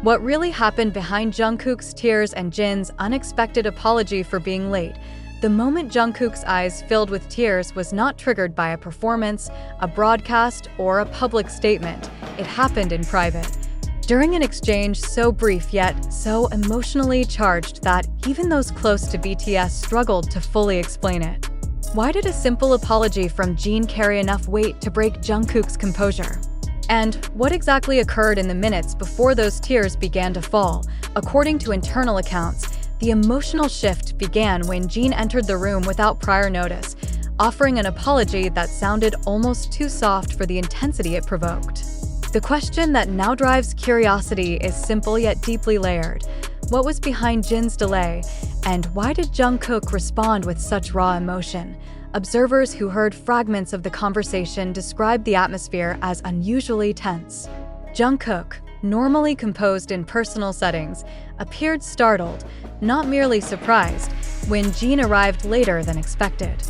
What really happened behind Jungkook's tears and Jin's unexpected apology for being late? The moment Jungkook's eyes filled with tears was not triggered by a performance, a broadcast, or a public statement. It happened in private. During an exchange so brief yet so emotionally charged that even those close to BTS struggled to fully explain it. Why did a simple apology from Jin carry enough weight to break Jungkook's composure? And what exactly occurred in the minutes before those tears began to fall? According to internal accounts, the emotional shift began when Jin entered the room without prior notice, offering an apology that sounded almost too soft for the intensity it provoked. The question that now drives curiosity is simple yet deeply layered. What was behind Jin's delay, and why did Jungkook respond with such raw emotion? Observers who heard fragments of the conversation described the atmosphere as unusually tense. Jungkook, normally composed in personal settings, appeared startled, not merely surprised, when Jin arrived later than expected.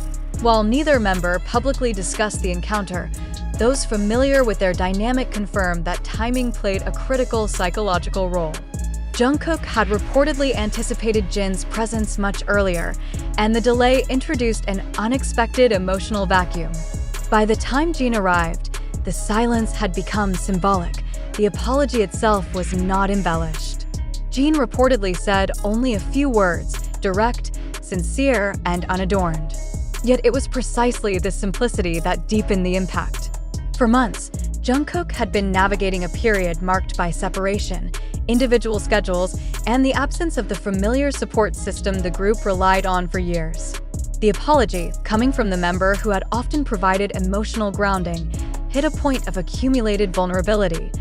While neither member publicly discussed the encounter, those familiar with their dynamic confirmed that timing played a critical psychological role. Jungkook had reportedly anticipated Jin's presence much earlier, and the delay introduced an unexpected emotional vacuum. By the time Jin arrived, the silence had become symbolic. The apology itself was not embellished. Jin reportedly said only a few words, direct, sincere, and unadorned. Yet it was precisely this simplicity that deepened the impact. For months, Jungkook had been navigating a period marked by separation, individual schedules, and the absence of the familiar support system the group relied on for years. The apology, coming from the member who had often provided emotional grounding, hit a point of accumulated vulnerability.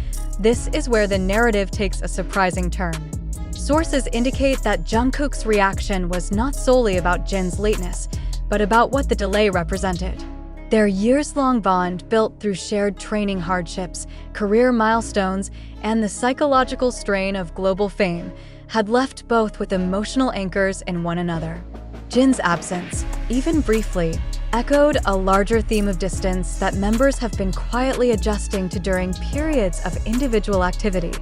This is where the narrative takes a surprising turn. Sources indicate that Jungkook's reaction was not solely about Jin's lateness, but about what the delay represented. Their years-long bond, built through shared training hardships, career milestones, and the psychological strain of global fame, had left both with emotional anchors in one another. Jin's absence, even briefly, echoed a larger theme of distance that members have been quietly adjusting to during periods of individual activity.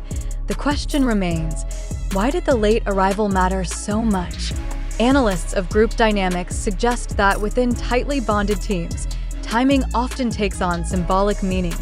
The question remains, why did the late arrival matter so much? Analysts of group dynamics suggest that within tightly bonded teams, timing often takes on symbolic meaning.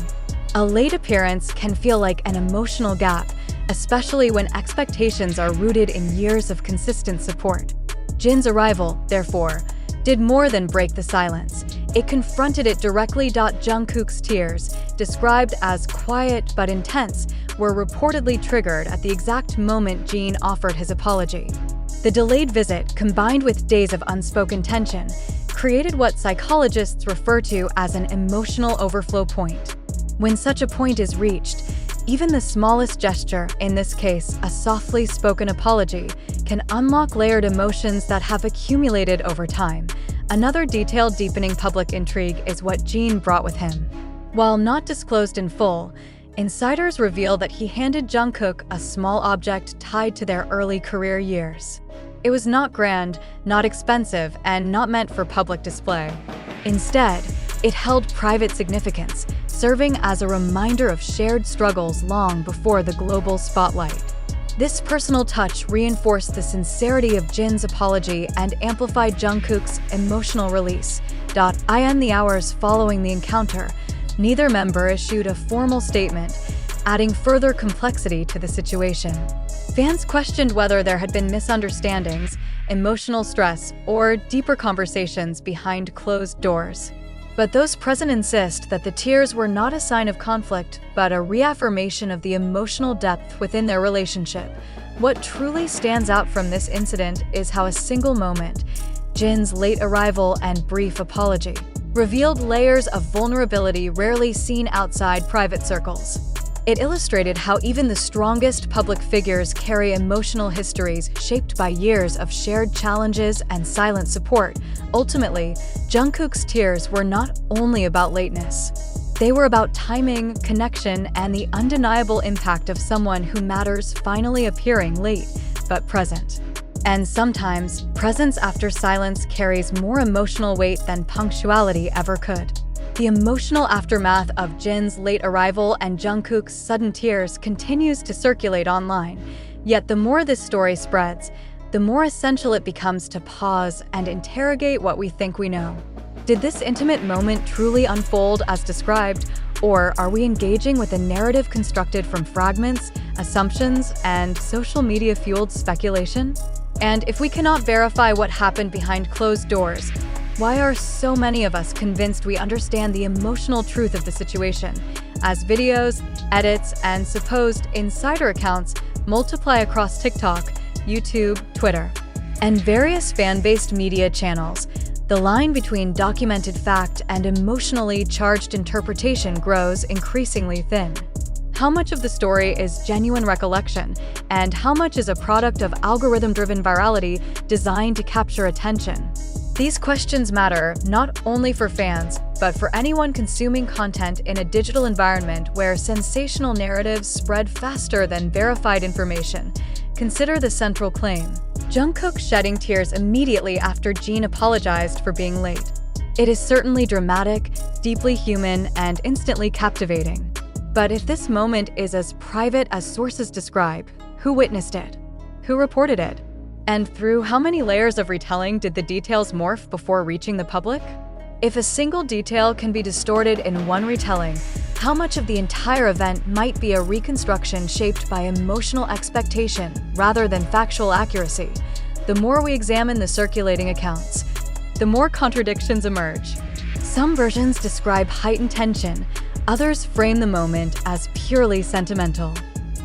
A late appearance can feel like an emotional gap, especially when expectations are rooted in years of consistent support. Jin's arrival, therefore, did more than break the silence. It confronted it directly. Jungkook's tears, described as quiet but intense, were reportedly triggered at the exact moment Jin offered his apology. The delayed visit, combined with days of unspoken tension, created what psychologists refer to as an emotional overflow point. When such a point is reached, even the smallest gesture, in this case a softly spoken apology, can unlock layered emotions that have accumulated over time. Another detail deepening public intrigue is what Jin brought with him. While not disclosed in full, insiders reveal that he handed Jungkook a small object tied to their early career years. It was not grand, not expensive, and not meant for public display. Instead, it held private significance, serving as a reminder of shared struggles long before the global spotlight. This personal touch reinforced the sincerity of Jin's apology and amplified Jungkook's emotional release. In the hours following the encounter, neither member issued a formal statement, adding further complexity to the situation. Fans questioned whether there had been misunderstandings, emotional stress, or deeper conversations behind closed doors. But those present insist that the tears were not a sign of conflict, but a reaffirmation of the emotional depth within their relationship. What truly stands out from this incident is how a single moment, Jin's late arrival and brief apology, revealed layers of vulnerability rarely seen outside private circles. It illustrated how even the strongest public figures carry emotional histories shaped by years of shared challenges and silent support. Ultimately, Jungkook's tears were not only about lateness. They were about timing, connection, and the undeniable impact of someone who matters finally appearing late, but present. And sometimes, presence after silence carries more emotional weight than punctuality ever could. The emotional aftermath of Jin's late arrival and Jungkook's sudden tears continues to circulate online. Yet the more this story spreads, the more essential it becomes to pause and interrogate what we think we know. Did this intimate moment truly unfold as described, or are we engaging with a narrative constructed from fragments, assumptions, and social media-fueled speculation? And if we cannot verify what happened behind closed doors, why are so many of us convinced we understand the emotional truth of the situation, as videos, edits, and supposed insider accounts multiply across TikTok, YouTube, Twitter, and various fan-based media channels? The line between documented fact and emotionally charged interpretation grows increasingly thin. How much of the story is genuine recollection, and how much is a product of algorithm-driven virality designed to capture attention? These questions matter not only for fans, but for anyone consuming content in a digital environment where sensational narratives spread faster than verified information. Consider the central claim: Jungkook shedding tears immediately after Jin apologized for being late. It is certainly dramatic, deeply human, and instantly captivating. But if this moment is as private as sources describe, who witnessed it? Who reported it? And through how many layers of retelling did the details morph before reaching the public? If a single detail can be distorted in one retelling, how much of the entire event might be a reconstruction shaped by emotional expectation rather than factual accuracy? The more we examine the circulating accounts, the more contradictions emerge. Some versions describe heightened tension, others frame the moment as purely sentimental.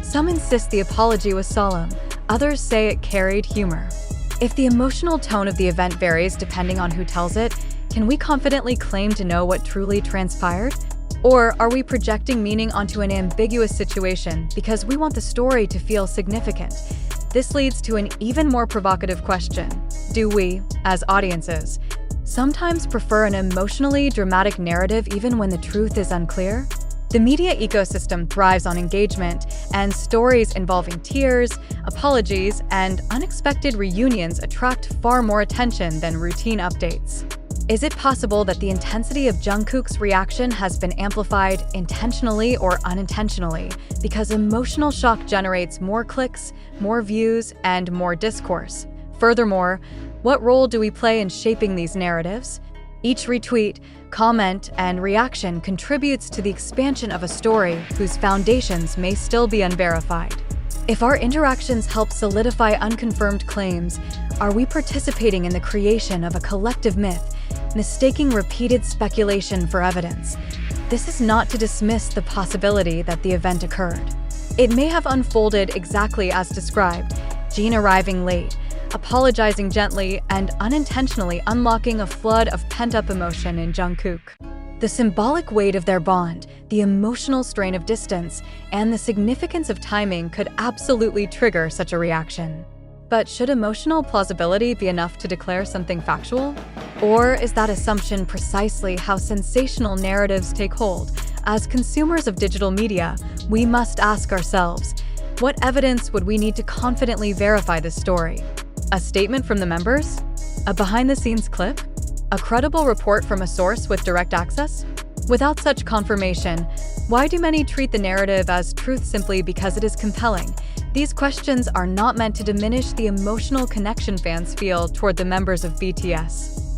Some insist the apology was solemn, others say it carried humor. If the emotional tone of the event varies depending on who tells it, can we confidently claim to know what truly transpired? Or are we projecting meaning onto an ambiguous situation because we want the story to feel significant? This leads to an even more provocative question. Do we, as audiences, sometimes prefer an emotionally dramatic narrative even when the truth is unclear? The media ecosystem thrives on engagement, and stories involving tears, apologies, and unexpected reunions attract far more attention than routine updates. Is it possible that the intensity of Jungkook's reaction has been amplified intentionally or unintentionally because emotional shock generates more clicks, more views, and more discourse? Furthermore, what role do we play in shaping these narratives? Each retweet, comment, and reaction contributes to the expansion of a story whose foundations may still be unverified. If our interactions help solidify unconfirmed claims, are we participating in the creation of a collective myth, mistaking repeated speculation for evidence? This is not to dismiss the possibility that the event occurred. It may have unfolded exactly as described, Jin arriving late, apologizing gently, and unintentionally unlocking a flood of pent-up emotion in Jungkook. The symbolic weight of their bond, the emotional strain of distance, and the significance of timing could absolutely trigger such a reaction. But should emotional plausibility be enough to declare something factual? Or is that assumption precisely how sensational narratives take hold? As consumers of digital media, we must ask ourselves, what evidence would we need to confidently verify this story? A statement from the members? A behind-the-scenes clip? A credible report from a source with direct access? Without such confirmation, why do many treat the narrative as truth simply because it is compelling? These questions are not meant to diminish the emotional connection fans feel toward the members of BTS.